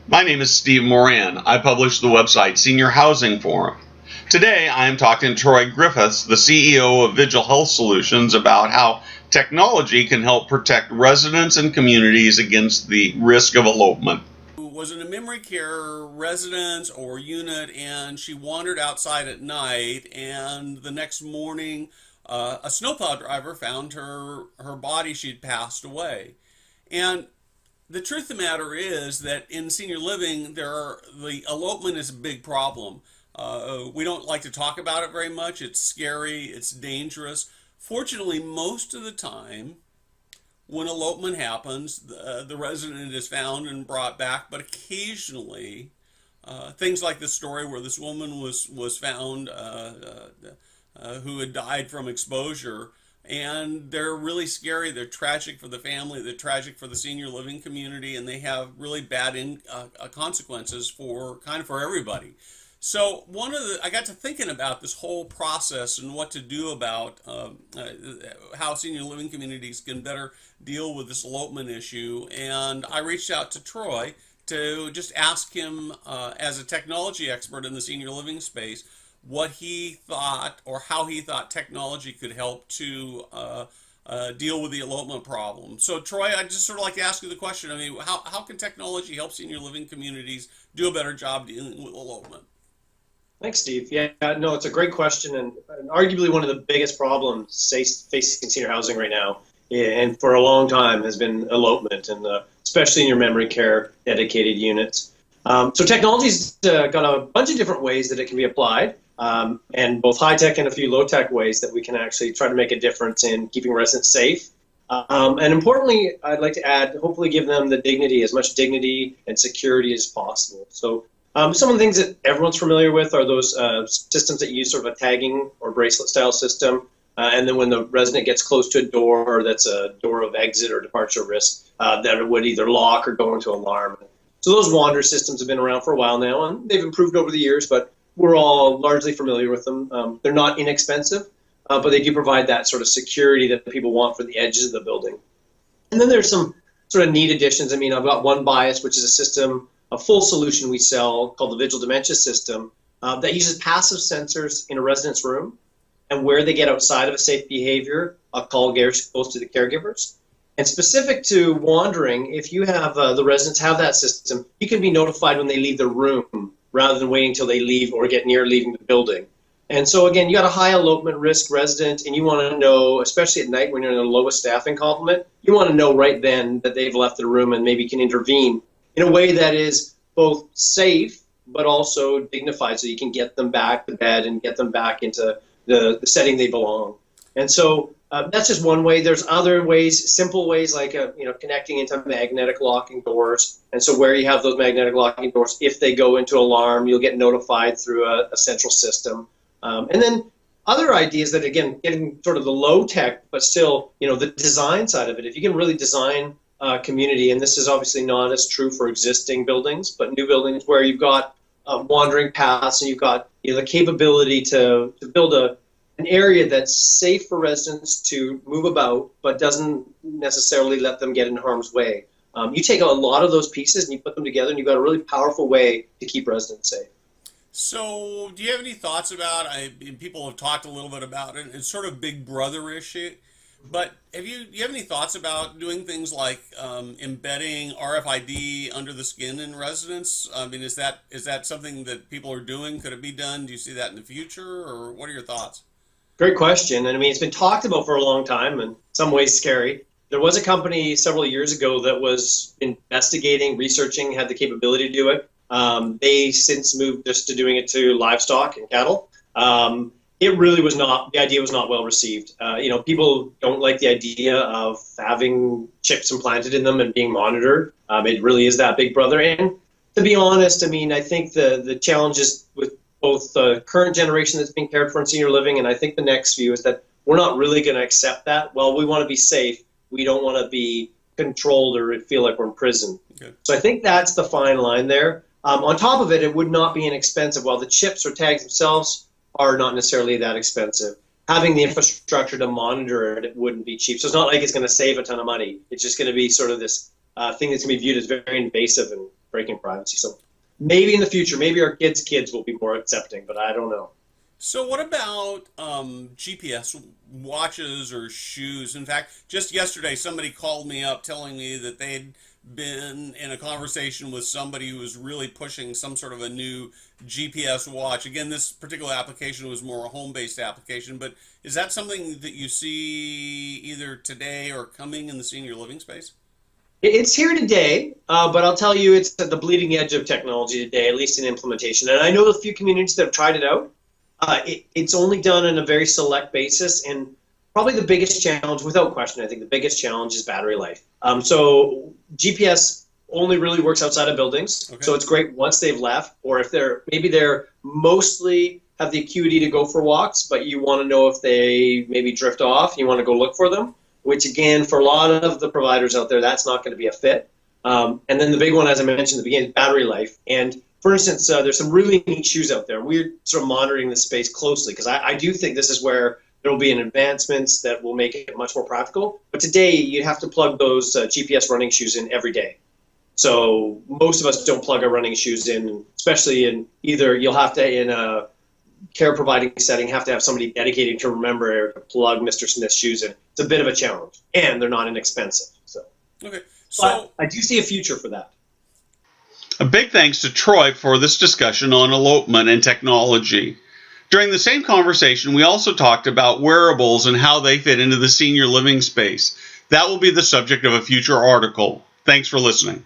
My name is Steve Moran. I publish the website Senior Housing Forum. Today I am talking to Troy Griffiths, the CEO of Vigil Health Solutions, about how technology can help protect residents and communities against the risk of elopement. Was in a memory care residence or unit, and she wandered outside at night, and the next morning a snowplow driver found her body. She'd passed away. And the truth of the matter is that in senior living, the elopement is a big problem. We don't like to talk about it very much. It's scary, it's dangerous. Fortunately, most of the time when elopement happens, the resident is found and brought back, but occasionally, things like this story where this woman was found who had died from exposure, and they're really scary. They're tragic for the family, they're tragic for the senior living community, and they have really bad consequences for everybody. So I got to thinking about this whole process and what to do about how senior living communities can better deal with this elopement issue. And I reached out to Troy to just ask him, as a technology expert in the senior living space, what he thought or how he thought technology could help to deal with the elopement problem. So, Troy, I'd just sort of like to ask you the question. I mean, how can technology help senior living communities do a better job dealing with elopement? Thanks, Steve. Yeah, no, it's a great question, and arguably one of the biggest problems facing senior housing right now, and for a long time, has been elopement, and especially in your memory care dedicated units. So technology's got a bunch of different ways that it can be applied, and both high-tech and a few low-tech ways that we can actually try to make a difference in keeping residents safe. And importantly, I'd like to add, hopefully give them the dignity, as much dignity and security as possible. So some of the things that everyone's familiar with are those systems that use sort of a tagging or bracelet style system. And then when the resident gets close to a door that's a door of exit or departure risk, that it would either lock or go into alarm. So those wander systems have been around for a while now, and they've improved over the years, but we're all largely familiar with them. They're not inexpensive, but they do provide that sort of security that people want for the edges of the building. And then there's some sort of neat additions. I mean, I've got one bias, which is a full solution we sell called the Vigil Dementia System that uses passive sensors in a resident's room, and where they get outside of a safe behavior, a call goes to the caregivers. And specific to wandering, if you have the residents have that system, you can be notified when they leave the room rather than waiting until they leave or get near leaving the building. And so again, you got a high elopement risk resident, and you want to know, especially at night when you're in the lowest staffing complement, you want to know right then that they've left the room and maybe can intervene in a way that is both safe but also dignified, so you can get them back to bed and get them back into the setting they belong. And so that's just one way. There's other ways, simple ways like connecting into magnetic locking doors. And so where you have those magnetic locking doors, if they go into alarm, you'll get notified through a central system. And then other ideas that, again, getting sort of the low tech, but still, the design side of it. If you can really design community, and this is obviously not as true for existing buildings, but new buildings where you've got wandering paths and you've got the capability to build an area that's safe for residents to move about, but doesn't necessarily let them get in harm's way. You take a lot of those pieces and you put them together, and you've got a really powerful way to keep residents safe. So, do you have any thoughts about? People have talked a little bit about it. It's sort of Big Brother issue, but do you have any thoughts about doing things like embedding RFID under the skin in residents? I mean, is that something that people are doing? Could it be done? Do you see that in the future, or what are your thoughts? Great question. And I mean, it's been talked about for a long time, and in some ways scary. There was a company several years ago that was investigating, researching, had the capability to do it. They since moved just to doing it to livestock and cattle. It really was not, the idea was not well received. People don't like the idea of having chips implanted in them and being monitored. It really is that Big Brother. And to be honest, I mean, I think the challenges with both the current generation that's being cared for in senior living, and I think the next few, is that we're not really going to accept that. Well, we want to be safe. We don't want to be controlled or feel like we're in prison. Okay. So I think that's the fine line there. On top of it, it would not be inexpensive. While the chips or tags themselves are not necessarily that expensive, having the infrastructure to monitor it wouldn't be cheap. So it's not like it's going to save a ton of money. It's just going to be sort of this thing that's going to be viewed as very invasive breaking privacy. So maybe in the future, maybe our kids will be more accepting, but I don't know. So what about GPS watches or shoes? In fact, just yesterday, somebody called me up telling me that they'd been in a conversation with somebody who was really pushing some sort of a new GPS watch. Again, this particular application was more a home-based application, but is that something that you see either today or coming in the senior living space? It's here today, but I'll tell you, it's at the bleeding edge of technology today, at least in implementation. And I know a few communities that have tried it out. It's only done on a very select basis, and probably the biggest challenge, without question, I think the biggest challenge is battery life. So GPS only really works outside of buildings, okay. So it's great once they've left, or if they're mostly have the acuity to go for walks, but you want to know if they maybe drift off, you want to go look for them, which again, for a lot of the providers out there, that's not going to be a fit. And then the big one, as I mentioned at the beginning, is battery life. And for instance, there's some really neat shoes out there. We're sort of monitoring this space closely because I do think this is where there will be an advancements that will make it much more practical. But today, you'd have to plug those GPS running shoes in every day. So most of us don't plug our running shoes in, especially in either you'll have to, in a care providing setting, have to have somebody dedicated to remember to plug Mr. Smith's shoes in. It's a bit of a challenge, and they're not inexpensive. So, okay. So I do see a future for that. A big thanks to Troy for this discussion on elopement and technology. During the same conversation, we also talked about wearables and how they fit into the senior living space. That will be the subject of a future article. Thanks for listening.